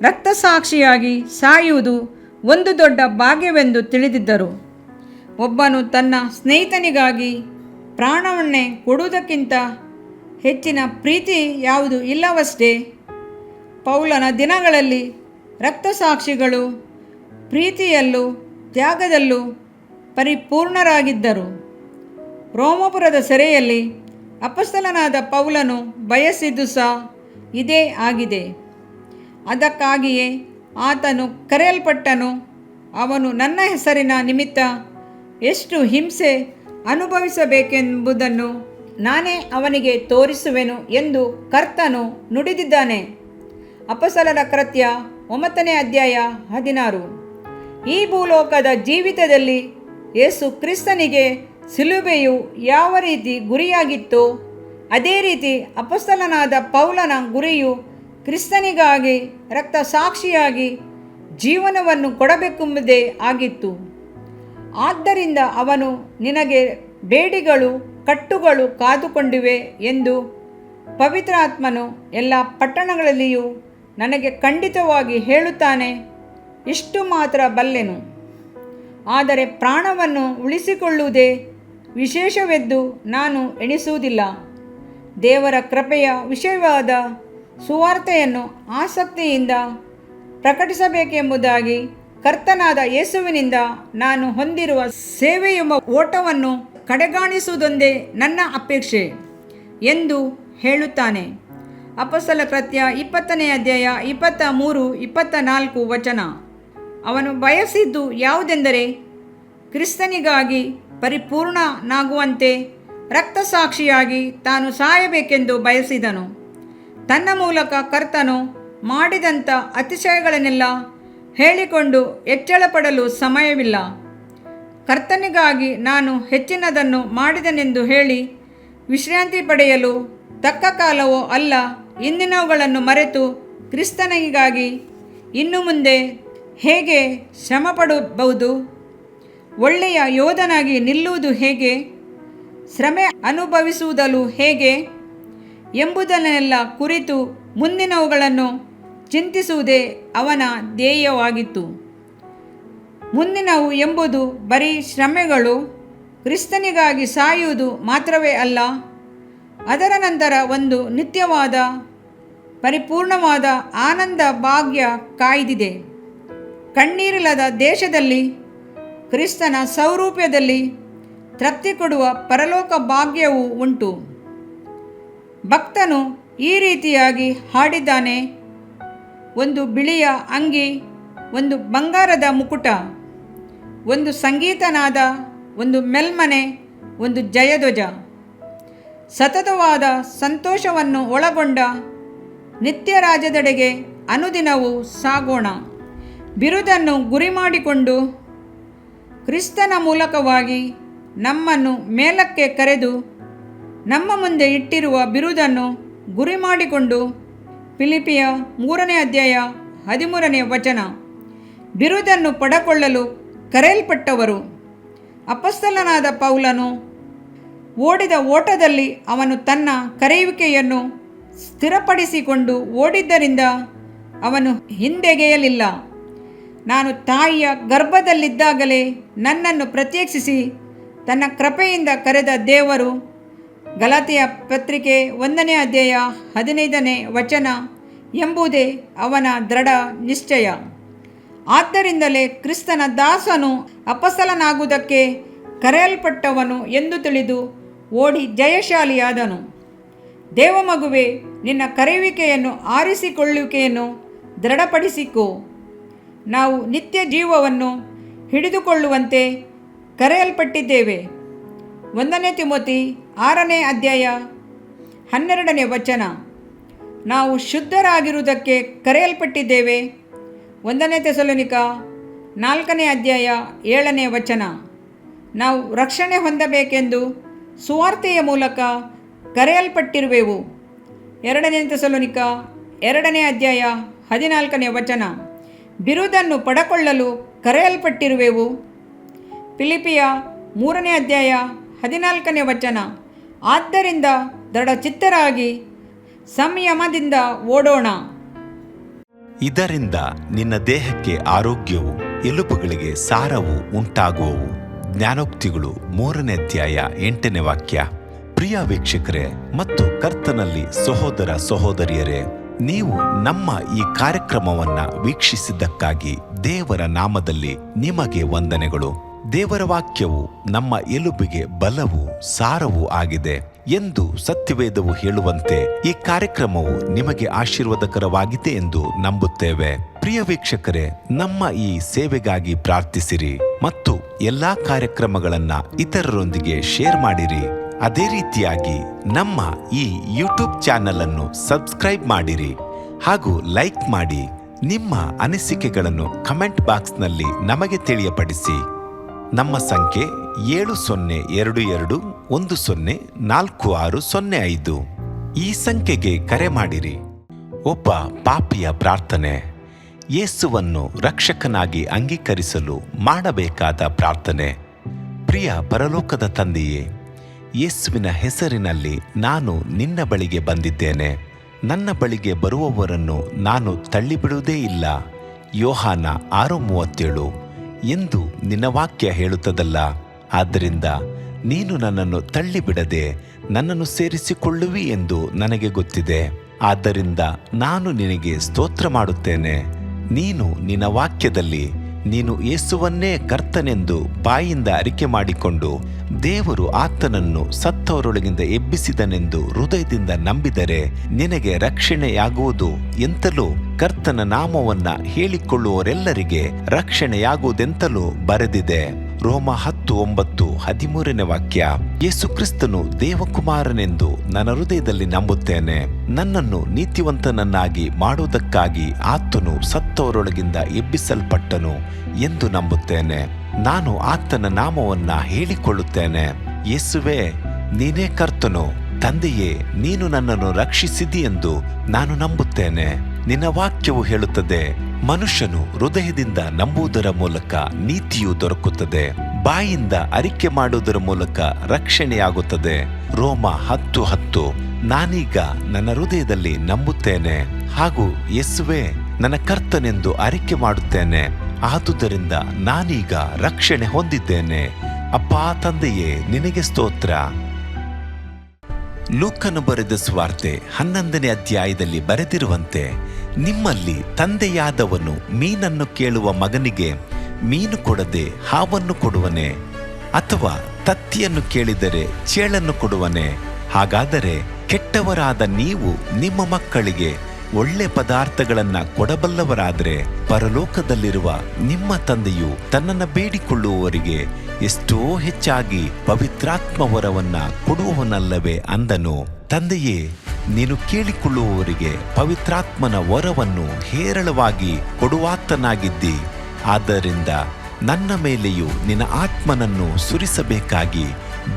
ರಕ್ತಸಾಕ್ಷಿಯಾಗಿ ಸಾಯುವುದು ಒಂದು ದೊಡ್ಡ ಭಾಗ್ಯವೆಂದು ತಿಳಿದಿದ್ದರು. ಒಬ್ಬನು ತನ್ನ ಸ್ನೇಹಿತನಿಗಾಗಿ ಪ್ರಾಣವನ್ನೇ ಕೊಡುವುದಕ್ಕಿಂತ ಹೆಚ್ಚಿನ ಪ್ರೀತಿ ಯಾವುದು ಇಲ್ಲವಷ್ಟೇ. ಪೌಲನ ದಿನಗಳಲ್ಲಿ ರಕ್ತಸಾಕ್ಷಿಗಳು ಪ್ರೀತಿಯಲ್ಲೂ ತ್ಯಾಗದಲ್ಲೂ ಪರಿಪೂರ್ಣರಾಗಿದ್ದರು. ರೋಮಾಪುರದ ಸೆರೆಯಲ್ಲಿ ಅಪೊಸ್ತಲನಾದ ಪೌಲನು ಬಯಸಿದ್ದು ಸಹ ಇದೇ ಆಗಿದೆ. ಅದಕ್ಕಾಗಿಯೇ ಆತನು ಕರೆಯಲ್ಪಟ್ಟನು. ಅವನು ನನ್ನ ಹೆಸರಿನ ನಿಮಿತ್ತ ಎಷ್ಟು ಹಿಂಸೆ ಅನುಭವಿಸಬೇಕೆಂಬುದನ್ನು ನಾನೇ ಅವನಿಗೆ ತೋರಿಸುವೆನು ಎಂದು ಕರ್ತನು ನುಡಿದಿದ್ದಾನೆ. ಅಪೊಸ್ತಲರ ಕೃತ್ಯ 9ನೇ ಅಧ್ಯಾಯ 16. ಈ ಭೂಲೋಕದ ಜೀವಿತದಲ್ಲಿ ಯೇಸು ಕ್ರಿಸ್ತನಿಗೆ ಶಿಲುಬೆಯು ಯಾವ ರೀತಿ ಗುರಿಯಾಗಿತ್ತೋ ಅದೇ ರೀತಿ ಅಪೊಸ್ತಲನಾದ ಪೌಲನ ಗುರಿಯು ಕ್ರಿಸ್ತನಿಗಾಗಿ ರಕ್ತಸಾಕ್ಷಿಯಾಗಿ ಜೀವನವನ್ನು ಕೊಡಬೇಕೆಂಬುದೇ ಆಗಿತ್ತು. ಆದ್ದರಿಂದ ಅವನು ನಿನಗೆ ಬೇಡಿಗಳು ಕಟ್ಟುಗಳು ಕಾದುಕೊಂಡಿವೆ ಎಂದು ಪವಿತ್ರಾತ್ಮನು ಎಲ್ಲ ಪಟ್ಟಣಗಳಲ್ಲಿಯೂ ನನಗೆ ಖಂಡಿತವಾಗಿ ಹೇಳುತ್ತಾನೆ. ಇಷ್ಟು ಮಾತ್ರ ಬಲ್ಲೆನು. ಆದರೆ ಪ್ರಾಣವನ್ನು ಉಳಿಸಿಕೊಳ್ಳುವುದೇ ವಿಶೇಷವೆಂದು ನಾನು ಎಣಿಸುವುದಿಲ್ಲ. ದೇವರ ಕೃಪೆಯ ವಿಷಯವಾದ ಸುವಾರ್ತೆಯನ್ನು ಆಸಕ್ತಿಯಿಂದ ಪ್ರಕಟಿಸಬೇಕೆಂಬುದಾಗಿ ಕರ್ತನಾದ ಯೇಸುವಿನಿಂದ ನಾನು ಹೊಂದಿರುವ ಸೇವೆಯೆಂಬ ಓಟವನ್ನು ಕಡೆಗಾಣಿಸುವುದೊಂದೇ ನನ್ನ ಅಪೇಕ್ಷೆ ಎಂದು ಹೇಳುತ್ತಾನೆ. ಅಪೊಸ್ತಲ ಕೃತ್ಯ 20ನೇ ಅಧ್ಯಾಯ 23, 24 ವಚನ. ಅವನು ಬಯಸಿದ್ದು ಯಾವುದೆಂದರೆ ಕ್ರಿಸ್ತನಿಗಾಗಿ ಪರಿಪೂರ್ಣನಾಗುವಂತೆ ರಕ್ತಸಾಕ್ಷಿಯಾಗಿ ತಾನು ಸಾಯಬೇಕೆಂದು ಬಯಸಿದನು. ತನ್ನ ಮೂಲಕ ಕರ್ತನು ಮಾಡಿದಂಥ ಅತಿಶಯಗಳನ್ನೆಲ್ಲ ಹೇಳಿಕೊಂಡು ಹೆಚ್ಚಳಪಡಲು ಸಮಯವಿಲ್ಲ. ಕರ್ತನಿಗಾಗಿ ನಾನು ಹೆಚ್ಚಿನದನ್ನು ಮಾಡಿದನೆಂದು ಹೇಳಿ ವಿಶ್ರಾಂತಿ ಪಡೆಯಲು ತಕ್ಕ ಕಾಲವೋ ಅಲ್ಲ. ಇಂದಿನವುಗಳನ್ನು ಮರೆತು ಕ್ರಿಸ್ತನಿಗಾಗಿ ಇನ್ನು ಮುಂದೆ ಹೇಗೆ ಶ್ರಮಪಡಬಹುದು? ಒಳ್ಳೆಯ ಯೋಧನಾಗಿ ನಿಲ್ಲುವುದು ಹೇಗೆ? ಶ್ರಮೆ ಅನುಭವಿಸುವುದಲು ಹೇಗೆ? ಎಂಬುದನ್ನೆಲ್ಲ ಕುರಿತು ಮುಂದಿನವುಗಳನ್ನು ಚಿಂತಿಸುವುದೇ ಅವನ ಧ್ಯೇಯವಾಗಿತ್ತು. ಮುಂದಿನವು ಎಂಬುದು ಬರೀ ಶ್ರಮೆಗಳು, ಕ್ರಿಸ್ತನಿಗಾಗಿ ಸಾಯುವುದು ಮಾತ್ರವೇ ಅಲ್ಲ, ಅದರ ನಂತರ ಒಂದು ನಿತ್ಯವಾದ ಪರಿಪೂರ್ಣವಾದ ಆನಂದ ಭಾಗ್ಯ ಕಾಯ್ದಿದೆ. ಕಣ್ಣೀರಿಲ್ಲದ ದೇಶದಲ್ಲಿ, ಕ್ರಿಸ್ತನ ಸೌರೂಪ್ಯದಲ್ಲಿ ತೃಪ್ತಿ ಕೊಡುವ ಪರಲೋಕ ಭಾಗ್ಯವೂ ಉಂಟು. ಭಕ್ತನು ಈ ರೀತಿಯಾಗಿ ಹಾಡಿದ್ದಾನೆ: ಒಂದು ಬಿಳಿಯ ಅಂಗಿ, ಒಂದು ಬಂಗಾರದ ಮುಕುಟ, ಒಂದು ಸಂಗೀತನಾದ, ಒಂದು ಮೆಲ್ಮನೆ, ಒಂದು ಜಯಧ್ವಜ. ಸತತವಾದ ಸಂತೋಷವನ್ನು ಒಳಗೊಂಡ ನಿತ್ಯ ರಾಜ್ಯದೆಡೆಗೆ ಅನುದಿನವೂ ಸಾಗೋಣ. ಬಿರುದನ್ನು ಗುರಿ ಮಾಡಿಕೊಂಡು ಕ್ರಿಸ್ತನ ಮೂಲಕವಾಗಿ ನಮ್ಮನ್ನು ಮೇಲಕ್ಕೆ ಕರೆದು ನಮ್ಮ ಮುಂದೆ ಇಟ್ಟಿರುವ ಬಿರುದನ್ನು ಗುರಿ ಮಾಡಿಕೊಂಡು. ಫಿಲಿಪ್ಪಿಯ 3ನೇ ಅಧ್ಯಾಯ 13ನೇ ವಚನ. ಬಿರುದನ್ನು ಪಡೆಕೊಳ್ಳಲು ಕರೆಯಲ್ಪಟ್ಟವರು. ಅಪೊಸ್ತಲನಾದ ಪೌಲನು ಓಡಿದ ಓಟದಲ್ಲಿ ಅವನು ತನ್ನ ಕರೆಯುವಿಕೆಯನ್ನು ಸ್ಥಿರಪಡಿಸಿಕೊಂಡು ಓಡಿದ್ದರಿಂದ ಅವನು ಹಿಂದೆಗೆಯಲಿಲ್ಲ. ನಾನು ತಾಯಿಯ ಗರ್ಭದಲ್ಲಿದ್ದಾಗಲೇ ನನ್ನನ್ನು ಪ್ರತ್ಯೇಕಿಸಿ ತನ್ನ ಕೃಪೆಯಿಂದ ಕರೆದ ದೇವರು. ಗಲಾತ್ಯ ಪತ್ರಿಕೆ 1ನೇ ಅಧ್ಯಾಯ 15ನೇ ವಚನ ಎಂಬುದೇ ಅವನ ದೃಢ ನಿಶ್ಚಯ. ಆದ್ದರಿಂದಲೇ ಕ್ರಿಸ್ತನ ದಾಸನು ಅಪೊಸ್ತಲನಾಗುವುದಕ್ಕೆ ಕರೆಯಲ್ಪಟ್ಟವನು ಎಂದು ತಿಳಿದು ಓಡಿ ಜಯಶಾಲಿಯಾದನು. ದೇವಮಗುವೆ, ನಿನ್ನ ಕರೆಯುವಿಕೆಯನ್ನು ಆರಿಸಿಕೊಳ್ಳುವಿಕೆಯನ್ನು ದೃಢಪಡಿಸಿಕೋ. ನಾವು ನಿತ್ಯ ಜೀವವನ್ನು ಹಿಡಿದುಕೊಳ್ಳುವಂತೆ ಕರೆಯಲ್ಪಟ್ಟಿದ್ದೇವೆ. 1ನೇ ತಿಮೋತಿ 6ನೇ ಅಧ್ಯಾಯ 12ನೇ ವಚನ. ನಾವು ಶುದ್ಧರಾಗಿರುವುದಕ್ಕೆ ಕರೆಯಲ್ಪಟ್ಟಿದ್ದೇವೆ. 1ನೇ ಥೆಸಲೋನಿಕ 4ನೇ ಅಧ್ಯಾಯ 7ನೇ ವಚನ. ನಾವು ರಕ್ಷಣೆ ಹೊಂದಬೇಕೆಂದು ಸುವಾರ್ತೆಯ ಮೂಲಕ ಕರೆಯಲ್ಪಟ್ಟಿರುವೆವು. 2ನೇ ಥೆಸಲೋನಿಕ 2ನೇ ಅಧ್ಯಾಯ 14ನೇ ವಚನ. ಬಿರುದನ್ನು ಪಡೆಕೊಳ್ಳಲು ಕರೆಯಲ್ಪಟ್ಟಿರುವೆವು. ಫಿಲಿಪ್ಪಿಯ 3ನೇ ಅಧ್ಯಾಯ 14ನೇ ವಚನ. ಆದ್ದರಿಂದ ದೃಢಚಿತ್ತರಾಗಿ ಸಂಯಮದಿಂದ ಓಡೋಣ. ಇದರಿಂದ ನಿನ್ನ ದೇಹಕ್ಕೆ ಆರೋಗ್ಯವು, ಎಲುಬುಗಳಿಗೆ ಸಾರವು ಉಂಟಾಗುವವು. ಜ್ಞಾನೋಕ್ತಿಗಳು 3ನೇ ಅಧ್ಯಾಯ 8ನೇ ವಾಕ್ಯ. ಪ್ರಿಯ ವೀಕ್ಷಕರೇ ಮತ್ತು ಕರ್ತನಲ್ಲಿ ಸಹೋದರ ಸಹೋದರಿಯರೇ, ನೀವು ನಮ್ಮ ಈ ಕಾರ್ಯಕ್ರಮವನ್ನ ವೀಕ್ಷಿಸಿದ್ದಕ್ಕಾಗಿ ದೇವರ ನಾಮದಲ್ಲಿ ನಿಮಗೆ ವಂದನೆಗಳು. ದೇವರ ವಾಕ್ಯವು ನಮ್ಮ ಎಲುಬಿಗೆ ಬಲವೂ ಸಾರವೂ ಆಗಿದೆ ಎಂದು ಸತ್ಯವೇದವು ಹೇಳುವಂತೆ ಈ ಕಾರ್ಯಕ್ರಮವು ನಿಮಗೆ ಆಶೀರ್ವಾದಕರವಾಗಿದೆ ಎಂದು ನಂಬುತ್ತೇವೆ. ಪ್ರಿಯ ವೀಕ್ಷಕರೇ, ನಮ್ಮ ಈ ಸೇವೆಗಾಗಿ ಪ್ರಾರ್ಥಿಸಿರಿ ಮತ್ತು ಎಲ್ಲಾ ಕಾರ್ಯಕ್ರಮಗಳನ್ನ ಇತರರೊಂದಿಗೆ ಶೇರ್ ಮಾಡಿರಿ. ಅದೇ ರೀತಿಯಾಗಿ ನಮ್ಮ ಈ ಯೂಟ್ಯೂಬ್ ಚಾನೆಲ್ ಅನ್ನು ಸಬ್ಸ್ಕ್ರೈಬ್ ಮಾಡಿರಿ ಹಾಗೂ ಲೈಕ್ ಮಾಡಿ. ನಿಮ್ಮ ಅನಿಸಿಕೆಗಳನ್ನು ಕಮೆಂಟ್ ಬಾಕ್ಸ್ನಲ್ಲಿ ನಮಗೆ ತಿಳಿಯಪಡಿಸಿ. ನಮ್ಮ ಸಂಖ್ಯೆ 7022104605. ಈ ಸಂಖ್ಯೆಗೆ ಕರೆ ಮಾಡಿರಿ. ಒಬ್ಬ ಪಾಪಿಯ ಪ್ರಾರ್ಥನೆ. ಯೇಸುವನ್ನು ರಕ್ಷಕನಾಗಿ ಅಂಗೀಕರಿಸಲು ಮಾಡಬೇಕಾದ ಪ್ರಾರ್ಥನೆ. ಪ್ರಿಯ ಪರಲೋಕದ ತಂದೆಯೇ, ಯೇಸುವಿನ ಹೆಸರಿನಲ್ಲಿ ನಾನು ನಿನ್ನ ಬಳಿಗೆ ಬಂದಿದ್ದೇನೆ. ನನ್ನ ಬಳಿಗೆ ಬರುವವರನ್ನು ನಾನು ತಳ್ಳಿಬಿಡುವುದೇ ಇಲ್ಲ. ಯೋಹಾನ 6:37 ಎಂದು ನಿನ್ನ ವಾಕ್ಯ ಹೇಳುತ್ತದಲ್ಲ. ಆದ್ದರಿಂದ ನೀನು ನನ್ನನ್ನು ತಳ್ಳಿಬಿಡದೆ ನನ್ನನ್ನು ಸೇರಿಸಿಕೊಳ್ಳುವಿ ಎಂದು ನನಗೆ ಗೊತ್ತಿದೆ. ಆದ್ದರಿಂದ ನಾನು ನಿನಗೆ ಸ್ತೋತ್ರ ಮಾಡುತ್ತೇನೆ. ನೀನು ನಿನ್ನ ವಾಕ್ಯದಲ್ಲಿ ನೀನು ಯೇಸುವನ್ನೇ ಕರ್ತನೆಂದು ಬಾಯಿಂದ ಅರಿಕೆ ಮಾಡಿಕೊಂಡು ದೇವರು ಆತನನ್ನು ಸತ್ತವರೊಳಗಿಂದ ಎಬ್ಬಿಸಿದನೆಂದು ಹೃದಯದಿಂದ ನಂಬಿದರೆ ನಿನಗೆ ರಕ್ಷಣೆಯಾಗುವುದು ಎಂತಲೂ, ಕರ್ತನ ನಾಮವನ್ನ ಹೇಳಿಕೊಳ್ಳುವವರೆಲ್ಲರಿಗೆ ರಕ್ಷಣೆಯಾಗುವುದೆಂತಲೂ ಬರೆದಿದೆ. ರೋಮ 10:9-13ನೇ ವಾಕ್ಯ. ಯೇಸು ಕ್ರಿಸ್ತನು ದೇವಕುಮಾರನೆಂದು ನನ್ನ ಹೃದಯದಲ್ಲಿ ನಂಬುತ್ತೇನೆ. ನನ್ನನ್ನು ನೀತಿವಂತನನ್ನಾಗಿ ಮಾಡುವುದಕ್ಕಾಗಿ ಆತನು ಸತ್ತವರೊಳಗಿಂದ ಎಬ್ಬಿಸಲ್ಪಟ್ಟನು ಎಂದು ನಂಬುತ್ತೇನೆ. ನಾನು ಆತನ ನಾಮವನ್ನ ಹೇಳಿಕೊಳ್ಳುತ್ತೇನೆ. ಯೇಸುವೇ, ನೀನೇ ಕರ್ತನು. ತಂದೆಯೇ, ನೀನು ನನ್ನನ್ನು ರಕ್ಷಿಸಿದಿ ಎಂದು ನಾನು ನಂಬುತ್ತೇನೆ. ನಿನ್ನ ವಾಕ್ಯವು ಹೇಳುತ್ತದೆ, ಮನುಷ್ಯನು ಹೃದಯದಿಂದ ನಂಬುವುದರ ಮೂಲಕ ನೀತಿಯು ದೊರಕುತ್ತದೆ, ಬಾಯಿಂದ ಅರಿಕೆ ಮಾಡುವುದರ ಮೂಲಕ ರಕ್ಷಣೆಯಾಗುತ್ತದೆ. ರೋಮ 10:10. ನಾನೀಗ ನನ್ನ ಹೃದಯದಲ್ಲಿ ನಂಬುತ್ತೇನೆ ಹಾಗೂ ಯೇಸುವೇ ನನ್ನ ಕರ್ತನೆಂದು ಅರಿಕೆ ಮಾಡುತ್ತೇನೆ. ಆದುದರಿಂದ ನಾನೀಗ ರಕ್ಷಣೆ ಹೊಂದಿದ್ದೇನೆ. ಅಪ್ಪಾ ತಂದೆಯೇ, ನಿನಗೆ ಸ್ತೋತ್ರ. ಲೂಕನು ಬರೆದ ಸುವಾರ್ತೆ 11ನೇ ಅಧ್ಯಾಯದಲ್ಲಿ ಬರೆದಿರುವಂತೆ, ನಿಮ್ಮಲ್ಲಿ ತಂದೆಯಾದವನು ಮೀನನ್ನು ಕೇಳುವ ಮಗನಿಗೆ ಮೀನು ಕೊಡದೆ ಹಾವನ್ನು ಕೊಡುವನೆ? ಅಥವಾ ತತ್ತಿಯನ್ನು ಕೇಳಿದರೆ ಚೇಳನ್ನು ಕೊಡುವನೆ? ಹಾಗಾದರೆ ಕೆಟ್ಟವರಾದ ನೀವು ನಿಮ್ಮ ಮಕ್ಕಳಿಗೆ ಒಳ್ಳೆ ಪದಾರ್ಥಗಳನ್ನು ಕೊಡಬಲ್ಲವರಾದರೆ ಪರಲೋಕದಲ್ಲಿರುವ ನಿಮ್ಮ ತಂದೆಯು ತನ್ನನ್ನು ಬೇಡಿಕೊಳ್ಳುವವರಿಗೆ ಎಷ್ಟೋ ಹೆಚ್ಚಾಗಿ ಪವಿತ್ರಾತ್ಮ ವರವನ್ನ ಕೊಡುವವನಲ್ಲವೇ ಅಂದನು. ತಂದೆಯೇ, ನೀನು ಕೇಳಿಕೊಳ್ಳುವವರಿಗೆ ಪವಿತ್ರಾತ್ಮನ ವರವನ್ನು ಹೇರಳವಾಗಿ ಕೊಡುವಾತನಾಗಿದ್ದಿ. ಆದ್ದರಿಂದ ನನ್ನ ಮೇಲೆಯೂ ನಿನ್ನ ಆತ್ಮನನ್ನು ಸುರಿಸಬೇಕಾಗಿ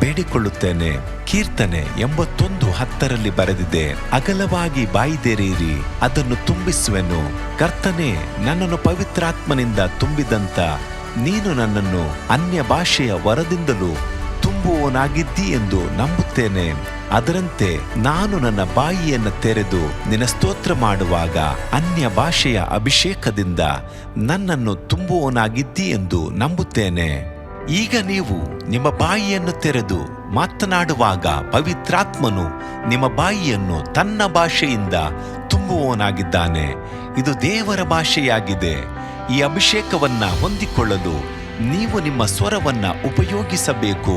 ಬೇಡಿಕೊಳ್ಳುತ್ತೇನೆ. ಕೀರ್ತನೆ 81:10 ಬರೆದಿದೆ, ಅಗಲವಾಗಿ ಬಾಯಿದೆರೆಯಿರಿ, ಅದನ್ನು ತುಂಬಿಸುವೆನು. ಕರ್ತನೇ, ನನ್ನನ್ನು ಪವಿತ್ರಾತ್ಮನಿಂದ ತುಂಬಿದಂತ ನೀನು ನನ್ನನ್ನು ಅನ್ಯ ಭಾಷೆಯ ವರದಿಂದಲೂ ತುಂಬುವವನಾಗಿದ್ದಿ ಎಂದು ನಂಬುತ್ತೇನೆ. ಅದರಂತೆ ನಾನು ನನ್ನ ಬಾಯಿಯನ್ನು ತೆರೆದು ನಿನ್ನ ಸ್ತೋತ್ರ ಮಾಡುವಾಗ ಅನ್ಯ ಭಾಷೆಯ ಅಭಿಷೇಕದಿಂದ ನನ್ನನ್ನು ತುಂಬುವವನಾಗಿದ್ದಿ ಎಂದು ನಂಬುತ್ತೇನೆ. ಈಗ ನೀವು ನಿಮ್ಮ ಬಾಯಿಯನ್ನು ತೆರೆದು ಮಾತನಾಡುವಾಗ ಪವಿತ್ರಾತ್ಮನು ನಿಮ್ಮ ಬಾಯಿಯನ್ನು ತನ್ನ ಭಾಷೆಯಿಂದ ತುಂಬುವವನಾಗಿದ್ದಾನೆ. ಇದು ದೇವರ ಭಾಷೆಯಾಗಿದೆ. ಈ ಅಭಿಷೇಕವನ್ನ ಹೊಂದಿಕೊಳ್ಳಲು ನೀವು ನಿಮ್ಮ ಸ್ವರವನ್ನ ಉಪಯೋಗಿಸಬೇಕು.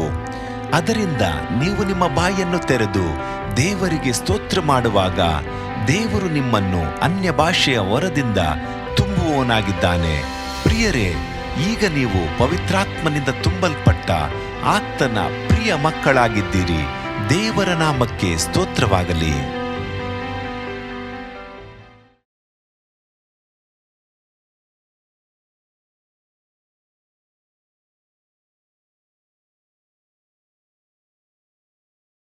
ಅದರಿಂದ ನೀವು ನಿಮ್ಮ ಬಾಯಿಯನ್ನು ತೆರೆದು ದೇವರಿಗೆ ಸ್ತೋತ್ರ ಮಾಡುವಾಗ ದೇವರು ನಿಮ್ಮನ್ನು ಅನ್ಯ ಭಾಷೆಯ ವರದಿಂದ ತುಂಬುವವನಾಗಿದ್ದಾನೆ. ಪ್ರಿಯರೇ, ಈಗ ನೀವು ಪವಿತ್ರಾತ್ಮನಿಂದ ತುಂಬಲ್ಪಟ್ಟ ಆತನ ಪ್ರಿಯ ಮಕ್ಕಳಾಗಿದ್ದೀರಿ. ದೇವರ ನಾಮಕ್ಕೆ ಸ್ತೋತ್ರವಾಗಲಿ.